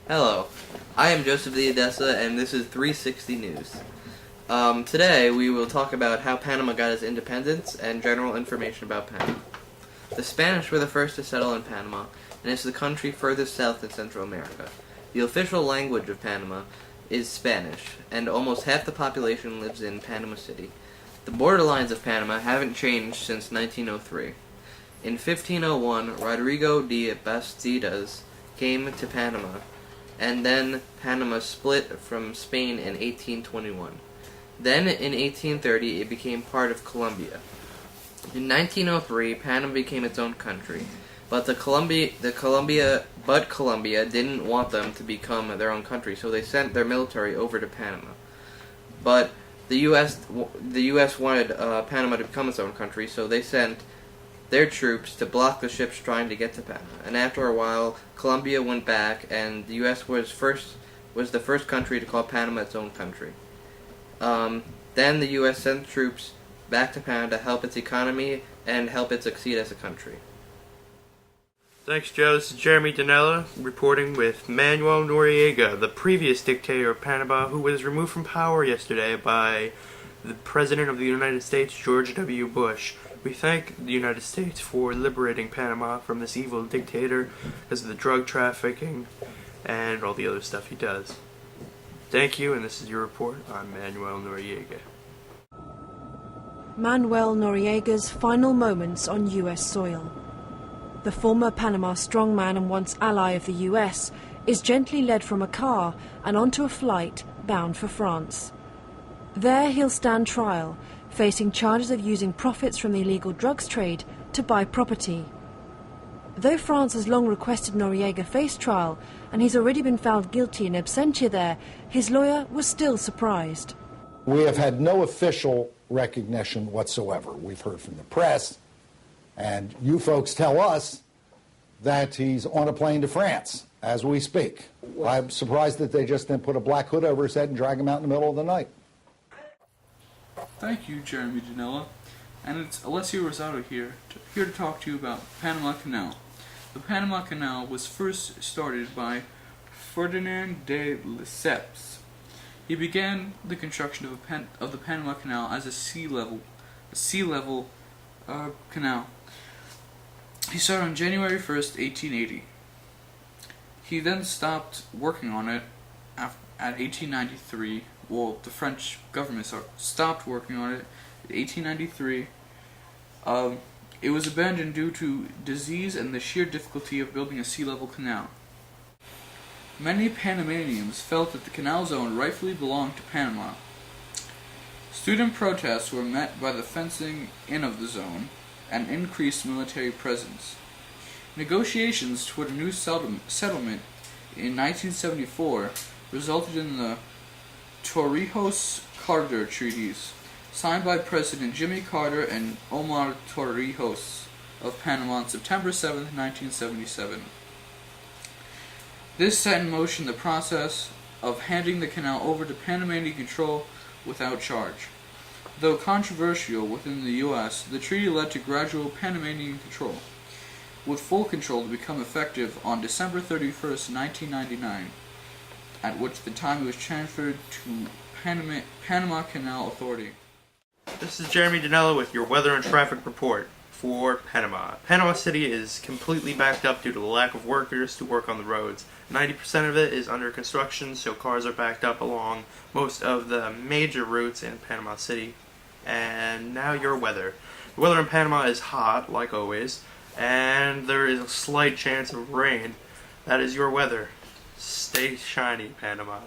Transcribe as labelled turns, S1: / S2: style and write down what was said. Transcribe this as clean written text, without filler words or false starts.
S1: Hello, I am Joseph the Odessa, and this is 360 News. Today we will talk about how Panama got its independence and general information about Panama. The Spanish were the first to settle in Panama, and it's the country furthest south in Central America. The official language of Panama is Spanish, and almost half the population lives in Panama City. The borderlines of Panama haven't changed since 1903. In 1501, Rodrigo de Bastidas came to Panama, and then Panama split from Spain in 1821. Then, in 1830, it became part of Colombia. In 1903, Panama became its own country, but Colombia didn't want them to become their own country, so they sent their military over to Panama. But the U.S. wanted Panama to become its own country, so they sent their troops to block the ships trying to get to Panama. And after a while, Colombia went back, and the U.S. was the first country to call Panama its own country. Then the U.S. sent troops back to Panama to help its economy and help it succeed as a country.
S2: Thanks, Joe. This is Jeremy Danella reporting with Manuel Noriega, the previous dictator of Panama, who was removed from power yesterday by the President of the United States, George W. Bush. We thank the United States for liberating Panama from this evil dictator because of the drug trafficking and all the other stuff he does. Thank you, and this is your report. I'm Manuel Noriega.
S3: Manuel Noriega's final moments on U.S. soil. The former Panama strongman and once ally of the U.S. is gently led from a car and onto a flight bound for France. There he'll stand trial, facing charges of using profits from the illegal drugs trade to buy property. Though France has long requested Noriega face trial, and he's already been found guilty in absentia there, his lawyer was still surprised.
S4: We have had no official recognition whatsoever. We've heard from the press, and you folks tell us that he's on a plane to France as we speak. I'm surprised that they just didn't put a black hood over his head and drag him out in the middle of the night.
S5: Thank you, Jeremy Danella. And it's Alessio Rosado here to talk to you about Panama Canal. The Panama Canal was first started by Ferdinand de Lesseps. He began the construction of the Panama Canal as a sea level canal. He started on January 1st, 1880. He then stopped working on it at 1893. Well, the French government stopped working on it in 1893. It was abandoned due to disease and the sheer difficulty of building a sea-level canal. Many Panamanians felt that the canal zone rightfully belonged to Panama. Student protests were met by the fencing in of the zone and increased military presence. Negotiations toward a new settlement in 1974 resulted in the Torrijos-Carter treaties, signed by President Jimmy Carter and Omar Torrijos of Panama on September 7, 1977. This set in motion the process of handing the canal over to Panamanian control without charge. Though controversial within the U.S., the treaty led to gradual Panamanian control, with full control to become effective on December 31, 1999, at which the time it was transferred to Panama Canal Authority.
S2: This is Jeremy Danella with your weather and traffic report for Panama. Panama City is completely backed up due to the lack of workers to work on the roads. 90% of it is under construction, so cars are backed up along most of the major routes in Panama City. And now your weather. The weather in Panama is hot, like always, and there is a slight chance of rain. That is your weather. Stay shiny, Panama.